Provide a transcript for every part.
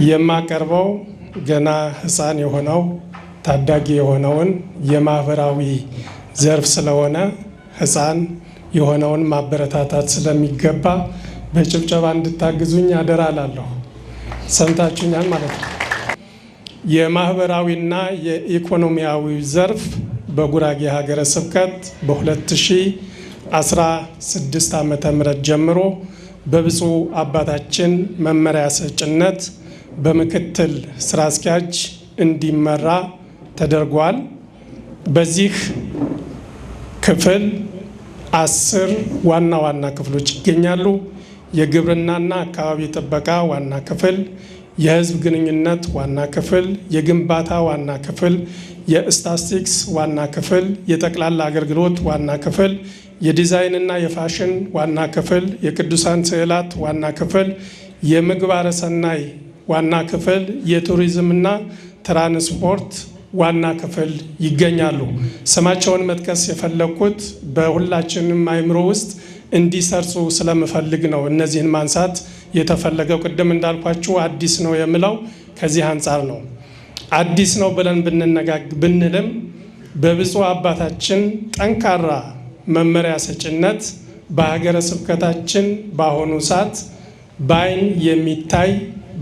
የማቀርበው ገና ሕፃን የሆነው ታዳጊ የሆነውን የማህበራዊ ዘርፍ ስለሆነ ሕፃን የሆነውን ማበረታታት ስለሚገባ በጭብጨባ እንድታግዙኝ አደራ እላለሁ። ሰምታችሁኛል ማለት ነው። የማህበራዊና የኢኮኖሚያዊ ዘርፍ በጉራጌ ሀገረ ስብከት በ2016 ዓመተ ምህረት ጀምሮ በብፁዕ አባታችን መመሪያ ሰጭነት በምክትል ስራ አስኪያጅ እንዲመራ ተደርጓል። በዚህ ክፍል 10 ዋና ዋና ክፍሎች ይገኛሉ። የግብርናና አካባቢ ጥበቃ ዋና ክፍል፣ የህዝብ ግንኙነት ዋና ክፍል፣ የግንባታ ዋና ክፍል፣ የስታቲስቲክስ ዋና ክፍል፣ የጠቅላላ አገልግሎት ዋና ክፍል፣ የዲዛይንና የፋሽን ዋና ክፍል፣ የቅዱሳን ስዕላት ዋና ክፍል፣ የምግባረ ሰናይ ዋና ክፍል፣ የቱሪዝምና ትራንስፖርት ዋና ክፍል ይገኛሉ። ስማቸውን መጥቀስ የፈለኩት በሁላችንም አእምሮ ውስጥ እንዲሰርጹ ስለምፈልግ ነው። እነዚህን ማንሳት የተፈለገው ቅድም እንዳልኳችሁ አዲስ ነው የምለው ከዚህ አንጻር ነው። አዲስ ነው ብለን ብንልም በብፁዕ አባታችን ጠንካራ መመሪያ ሰጭነት በሀገረ ስብከታችን በአሁኑ ሰዓት በአይን የሚታይ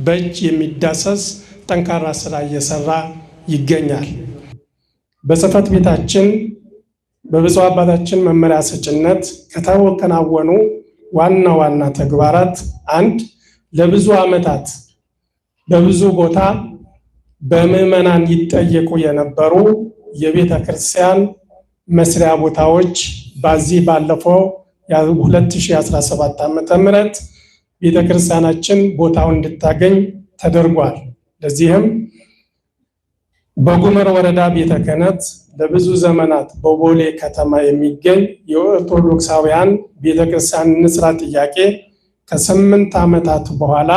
በእጅ የሚዳሰስ ጠንካራ ስራ እየሰራ ይገኛል። በጽሕፈት ቤታችን በብፁዕ አባታችን መመሪያ ሰጭነት ከተከናወኑ ዋና ዋና ተግባራት አንድ፣ ለብዙ ዓመታት በብዙ ቦታ በምዕመናን ይጠየቁ የነበሩ የቤተ ክርስቲያን መስሪያ ቦታዎች በዚህ ባለፈው 2017 ዓመተ ምህረት ቤተ ክርስቲያናችን ቦታውን እንድታገኝ ተደርጓል። ለዚህም በጉመር ወረዳ ቤተ ክህነት ለብዙ ዘመናት በቦሌ ከተማ የሚገኝ የኦርቶዶክሳውያን ቤተ ክርስቲያን እንስራ ጥያቄ ከ8 ዓመታት በኋላ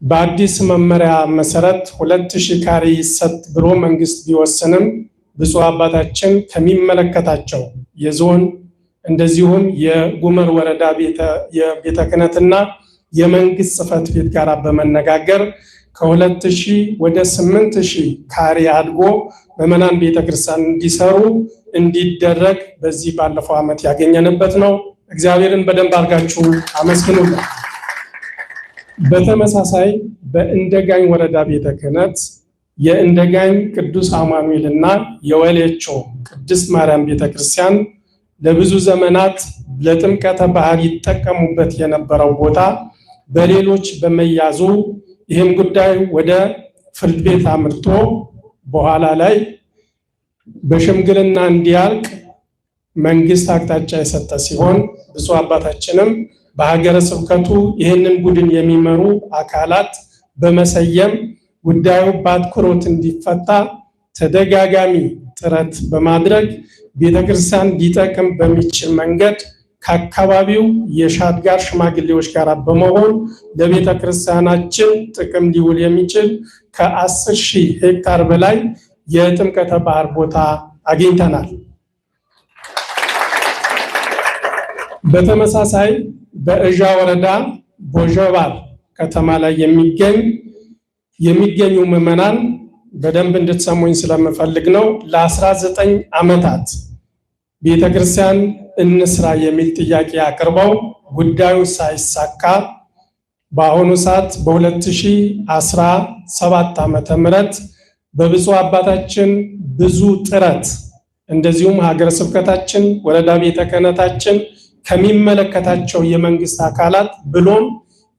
በአዲስ መመሪያ መሰረት 2000 ካሬ ይሰጥ ብሎ መንግስት ቢወስንም ብፁዕ አባታችን ከሚመለከታቸው የዞን እንደዚሁም የጉመር ወረዳ የቤተ ክህነትና የመንግስት ጽሕፈት ቤት ጋር በመነጋገር ከ2000 ወደ 8000 ካሬ አድጎ ምዕመናን ቤተክርስቲያን እንዲሰሩ እንዲደረግ በዚህ ባለፈው ዓመት ያገኘንበት ነው። እግዚአብሔርን በደንብ አድርጋችሁ አመስግኑልን። በተመሳሳይ በእንደጋኝ ወረዳ ቤተ ክህነት የእንደጋኝ ቅዱስ አማኑኤልና የወሌቾ ቅድስት ማርያም ቤተክርስቲያን ለብዙ ዘመናት ለጥምቀተ ባህር ይጠቀሙበት የነበረው ቦታ በሌሎች በመያዙ ይህም ጉዳይ ወደ ፍርድ ቤት አምርቶ በኋላ ላይ በሽምግልና እንዲያልቅ መንግስት አቅጣጫ የሰጠ ሲሆን ብፁዕ አባታችንም በሀገረ ስብከቱ ይህንን ቡድን የሚመሩ አካላት በመሰየም ጉዳዩ በአትኩሮት እንዲፈታ ተደጋጋሚ ጥረት በማድረግ ቤተክርስቲያን ሊጠቅም በሚችል መንገድ ከአካባቢው የሻድጋር ሽማግሌዎች ጋር በመሆን ለቤተ ክርስቲያናችን ጥቅም ሊውል የሚችል ከ10,000 ሄክታር በላይ የጥምቀተ ባህር ቦታ አግኝተናል። በተመሳሳይ በእዣ ወረዳ ቦጀባር ከተማ ላይ የሚገኙ ምዕመናን በደንብ እንድትሰሙኝ ስለምፈልግ ነው። ለ19 ዓመታት ቤተክርስቲያን እንስራ የሚል ጥያቄ አቅርበው ጉዳዩ ሳይሳካ በአሁኑ ሰዓት በ2017 ዓመተ ምህረት በብፁዕ አባታችን ብዙ ጥረት እንደዚሁም ሀገረ ስብከታችን ወረዳ ቤተ ክህነታችን ከሚመለከታቸው የመንግስት አካላት ብሎም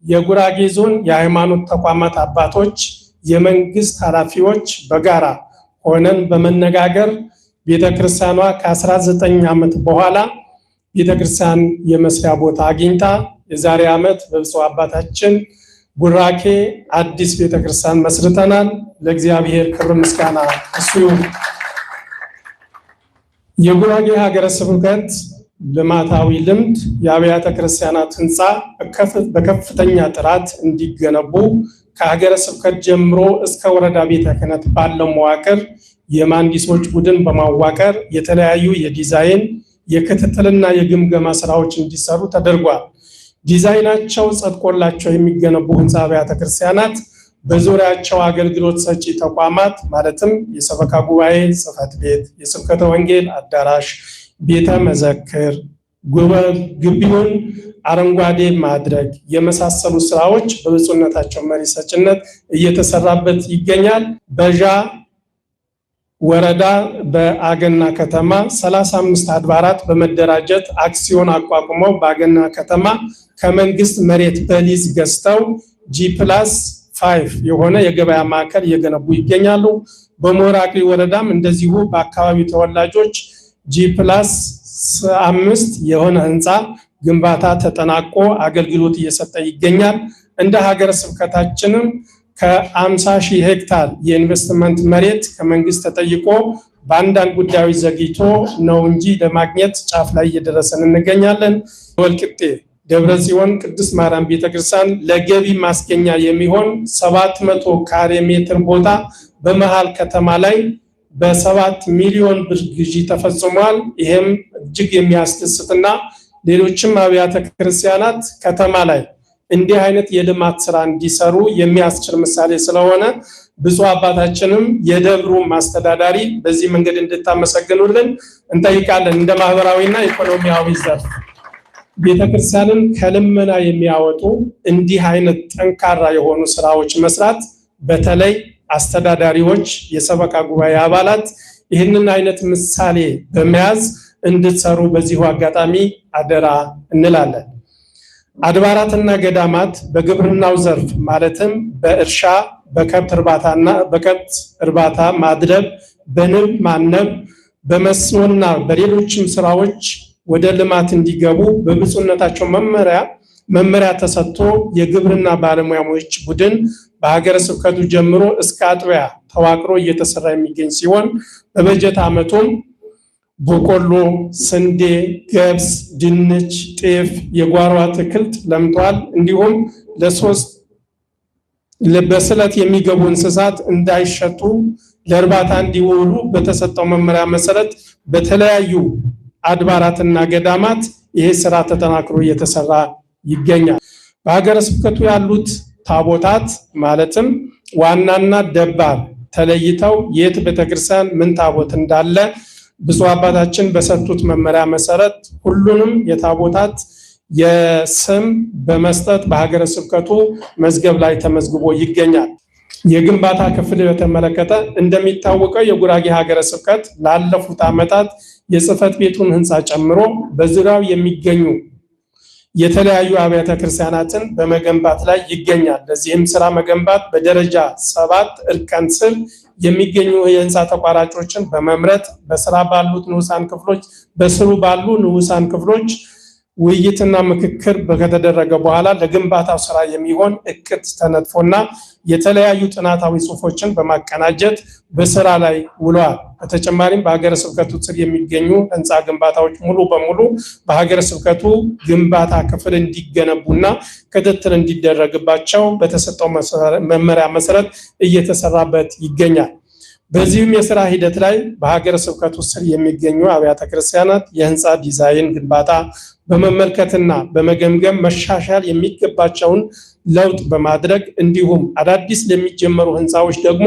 የጉራጌ ዞን የሃይማኖት ተቋማት አባቶች፣ የመንግስት ኃላፊዎች በጋራ ሆነን በመነጋገር ቤተክርስቲያኗ ከ19 ዓመት በኋላ ቤተክርስቲያን የመስሪያ ቦታ አግኝታ የዛሬ ዓመት በብፁዕ አባታችን ቡራኬ አዲስ ቤተክርስቲያን መስርተናል። ለእግዚአብሔር ክብር ምስጋና እሱ ይሁን። የጉራጌ ሀገረ ስብከት ልማታዊ ልምድ የአብያተ ክርስቲያናት ህንፃ በከፍተኛ ጥራት እንዲገነቡ ከሀገረ ስብከት ጀምሮ እስከ ወረዳ ቤተ ክህነት ባለው መዋቅር የመሐንዲሶች ቡድን በማዋቀር የተለያዩ የዲዛይን የክትትልና የግምገማ ስራዎች እንዲሰሩ ተደርጓል። ዲዛይናቸው ጸድቆላቸው የሚገነቡ ህንፃ አብያተ ክርስቲያናት በዙሪያቸው አገልግሎት ሰጪ ተቋማት ማለትም የሰበካ ጉባኤ ጽሕፈት ቤት፣ የስብከተ ወንጌል አዳራሽ፣ ቤተ መዘክር፣ ግቢውን አረንጓዴ ማድረግ የመሳሰሉ ስራዎች በብፁዕነታቸው መሪ ሰጭነት እየተሰራበት ይገኛል። በዣ ወረዳ በአገና ከተማ 35 አድባራት በመደራጀት አክሲዮን አቋቁመው በአገና ከተማ ከመንግስት መሬት በሊዝ ገዝተው G+5 የሆነ የገበያ ማዕከል እየገነቡ ይገኛሉ። በሞራ አክሊል ወረዳም እንደዚሁ በአካባቢው ተወላጆች G+5 የሆነ ህንፃ ግንባታ ተጠናቆ አገልግሎት እየሰጠ ይገኛል። እንደ ሀገረ ስብከታችንም ከ50,000 ሄክታር የኢንቨስትመንት መሬት ከመንግስት ተጠይቆ በአንዳንድ ጉዳዮች ዘግይቶ ነው እንጂ ለማግኘት ጫፍ ላይ እየደረሰን እንገኛለን። ወልቂጤ ደብረ ጽዮን ቅድስት ማርያም ቤተክርስቲያን ለገቢ ማስገኛ የሚሆን 700 ካሬ ሜትር ቦታ በመሃል ከተማ ላይ በ7 ሚሊዮን ብር ግዢ ተፈጽሟል። ይሄም እጅግ የሚያስደስትና ሌሎችም አብያተ ክርስቲያናት ከተማ ላይ እንዲህ አይነት የልማት ስራ እንዲሰሩ የሚያስችል ምሳሌ ስለሆነ ብፁዕ አባታችንም የደብሩ ማስተዳዳሪ በዚህ መንገድ እንድታመሰግኑልን እንጠይቃለን። እንደ ማህበራዊና ኢኮኖሚያዊ ዘርፍ ቤተክርስቲያንን ከልመና የሚያወጡ እንዲህ አይነት ጠንካራ የሆኑ ስራዎች መስራት በተለይ አስተዳዳሪዎች፣ የሰበካ ጉባኤ አባላት ይህንን አይነት ምሳሌ በመያዝ እንድትሰሩ በዚሁ አጋጣሚ አደራ እንላለን። አድባራትና ገዳማት በግብርናው ዘርፍ ማለትም በእርሻ፣ በከብት እርባታ ማድለብ፣ በንብ ማነብ፣ በመስኖና በሌሎችም ስራዎች ወደ ልማት እንዲገቡ በብፁዕነታቸው መመሪያ ተሰጥቶ የግብርና ባለሙያዎች ቡድን በሀገረ ስብከቱ ጀምሮ እስከ አጥቢያ ተዋቅሮ እየተሰራ የሚገኝ ሲሆን በበጀት ዓመቱም በቆሎ፣ ስንዴ፣ ገብስ፣ ድንች፣ ጤፍ፣ የጓሮ አትክልት ለምቷል። እንዲሁም በስለት የሚገቡ እንስሳት እንዳይሸጡ ለእርባታ እንዲውሉ በተሰጠው መመሪያ መሰረት በተለያዩ አድባራትና ገዳማት ይሄ ስራ ተጠናክሮ እየተሰራ ይገኛል። በሀገረ ስብከቱ ያሉት ታቦታት ማለትም ዋናና ደባር ተለይተው የት ቤተክርስቲያን ምን ታቦት እንዳለ ብፁዕ አባታችን በሰጡት መመሪያ መሰረት ሁሉንም የታቦታት የስም በመስጠት በሀገረ ስብከቱ መዝገብ ላይ ተመዝግቦ ይገኛል። የግንባታ ክፍል በተመለከተ እንደሚታወቀው የጉራጌ ሀገረ ስብከት ላለፉት ዓመታት የጽሕፈት ቤቱን ህንፃ ጨምሮ በዙሪያው የሚገኙ የተለያዩ አብያተ ክርስቲያናትን በመገንባት ላይ ይገኛል። ለዚህም ስራ መገንባት በደረጃ 7 እርከን ስር የሚገኙ የህንፃ ተቋራጮችን በመምረጥ በስሩ ባሉ ንዑሳን ክፍሎች ውይይትና ምክክር ከተደረገ በኋላ ለግንባታው ስራ የሚሆን እቅድ ተነድፎና የተለያዩ ጥናታዊ ጽሑፎችን በማቀናጀት በስራ ላይ ውለዋል። በተጨማሪም በሀገረ ስብከቱ ስር የሚገኙ ህንፃ ግንባታዎች ሙሉ በሙሉ በሀገረ ስብከቱ ግንባታ ክፍል እንዲገነቡና ክትትል እንዲደረግባቸው በተሰጠው መመሪያ መሰረት እየተሰራበት ይገኛል። በዚህም የስራ ሂደት ላይ በሀገረ ስብከቱ ስር የሚገኙ አብያተ ክርስቲያናት የህንፃ ዲዛይን ግንባታ በመመልከትና በመገምገም መሻሻል የሚገባቸውን ለውጥ በማድረግ እንዲሁም አዳዲስ ለሚጀመሩ ህንፃዎች ደግሞ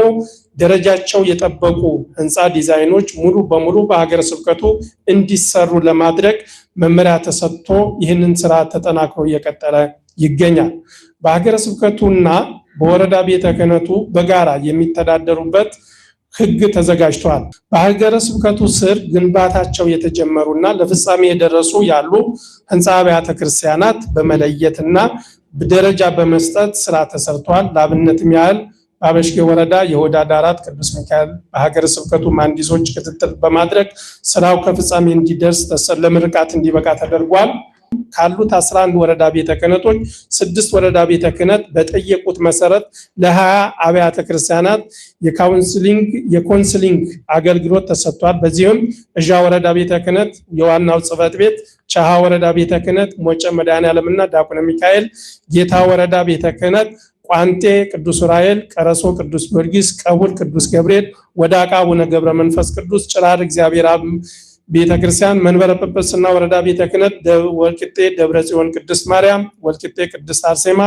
ደረጃቸው የጠበቁ ህንፃ ዲዛይኖች ሙሉ በሙሉ በሀገረ ስብከቱ እንዲሰሩ ለማድረግ መመሪያ ተሰጥቶ ይህንን ስራ ተጠናክሮ እየቀጠለ ይገኛል። በሀገረ ስብከቱና በወረዳ ቤተ ክህነቱ በጋራ የሚተዳደሩበት ህግ ተዘጋጅቷል። በሀገረ ስብከቱ ስር ግንባታቸው የተጀመሩና ለፍጻሜ የደረሱ ያሉ ህንፃ አብያተ ክርስቲያናት በመለየትና ደረጃ በመስጠት ስራ ተሰርቷል። ለአብነትም ያህል በአበሽጌ ወረዳ የሆዳ ዳራት ቅዱስ ሚካኤል በሀገረ ስብከቱ መሐንዲሶች ክትትል በማድረግ ስራው ከፍጻሜ እንዲደርስ ለምርቃት እንዲበቃ ተደርጓል። ካሉት 11 ወረዳ ቤተ ክህነቶች 6 ወረዳ ቤተ ክህነት በጠየቁት መሰረት ለ20 አብያተ ክርስቲያናት የኮንስሊንግ አገልግሎት ተሰጥቷል። በዚህም እዣ ወረዳ ቤተ ክህነት የዋናው ጽሕፈት ቤት፣ ቻሃ ወረዳ ቤተ ክህነት ሞጨ መድኃኔዓለምና ዳቁነ ሚካኤል፣ ጌታ ወረዳ ቤተ ክህነት ቋንጤ ቅዱስ ዑራኤል፣ ቀረሶ ቅዱስ ጊዮርጊስ፣ ቀቡል ቅዱስ ገብርኤል፣ ወዳቃ አቡነ ገብረ መንፈስ ቅዱስ፣ ጭራር እግዚአብሔር አብ ቤተክርስቲያን መንበረ ጵጵስና ወረዳ ቤተ ክህነት ወልቂጤ ደብረ ጽዮን ቅድስት ማርያም፣ ወልቂጤ ቅድስት አርሴማ፣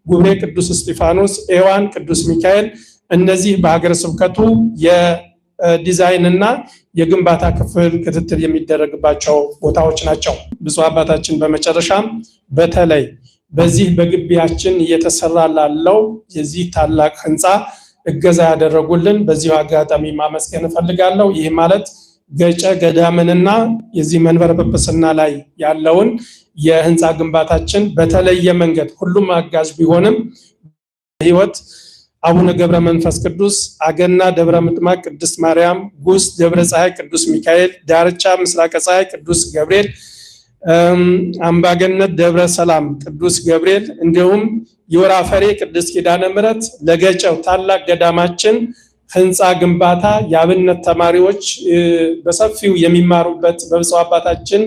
ጉብሬ ቅዱስ እስጢፋኖስ፣ ኤዋን ቅዱስ ሚካኤል እነዚህ በሀገረ ስብከቱ የዲዛይንና የግንባታ ክፍል ክትትል የሚደረግባቸው ቦታዎች ናቸው። ብፁዕ አባታችን በመጨረሻም በተለይ በዚህ በግቢያችን እየተሰራ ላለው የዚህ ታላቅ ህንፃ እገዛ ያደረጉልን በዚሁ አጋጣሚ ማመስገን እፈልጋለሁ። ይህ ማለት ገጨ ገዳምንና የዚህ መንበረ ጵጵስና ላይ ያለውን የህንፃ ግንባታችን በተለየ መንገድ ሁሉም አጋዥ ቢሆንም ህይወት አቡነ ገብረ መንፈስ ቅዱስ፣ አገና ደብረ ምጥማቅ ቅድስት ማርያም፣ ጉስ ደብረ ፀሐይ ቅዱስ ሚካኤል፣ ዳርቻ ምስራቀ ፀሐይ ቅዱስ ገብርኤል፣ አምባገነት ደብረ ሰላም ቅዱስ ገብርኤል እንዲሁም የወራፈሬ ቅድስት ኪዳነ ምሕረት ለገጨው ታላቅ ገዳማችን ህንፃ ግንባታ የአብነት ተማሪዎች በሰፊው የሚማሩበት በብፁዕ አባታችን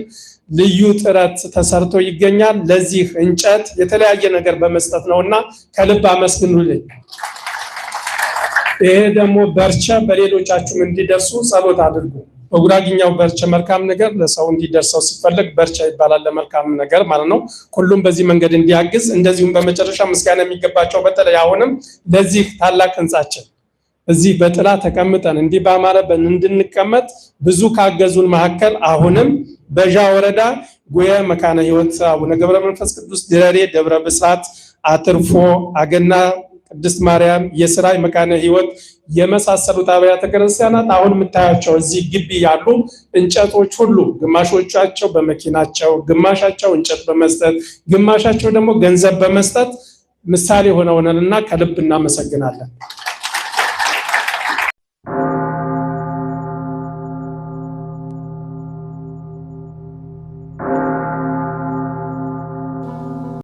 ልዩ ጥረት ተሰርቶ ይገኛል። ለዚህ እንጨት የተለያየ ነገር በመስጠት ነውና ከልብ አመስግኑልኝ። ይሄ ደግሞ በርቸ በሌሎቻችሁም እንዲደርሱ ጸሎት አድርጉ። በጉራግኛው በርቸ መልካም ነገር ለሰው እንዲደርሰው ሲፈልግ በርቸ ይባላል ለመልካም ነገር ማለት ነው። ሁሉም በዚህ መንገድ እንዲያግዝ እንደዚሁም በመጨረሻ ምስጋና የሚገባቸው በተለይ አሁንም ለዚህ ታላቅ ህንፃችን እዚህ በጥላ ተቀምጠን እንዲህ ባማረበን እንድንቀመጥ ብዙ ካገዙን መካከል አሁንም በጃ ወረዳ ጉየ መካነ ህይወት አቡነ ገብረ መንፈስ ቅዱስ ድረሬ ደብረ ብስራት አትርፎ አገና ቅድስት ማርያም የስራይ መካነ ህይወት የመሳሰሉት አብያተ ክርስቲያናት አሁን የምታያቸው እዚህ ግቢ ያሉ እንጨቶች ሁሉ ግማሾቻቸው በመኪናቸው ግማሻቸው እንጨት በመስጠት ግማሻቸው ደግሞ ገንዘብ በመስጠት ምሳሌ ሆነውናልና ከልብ እናመሰግናለን።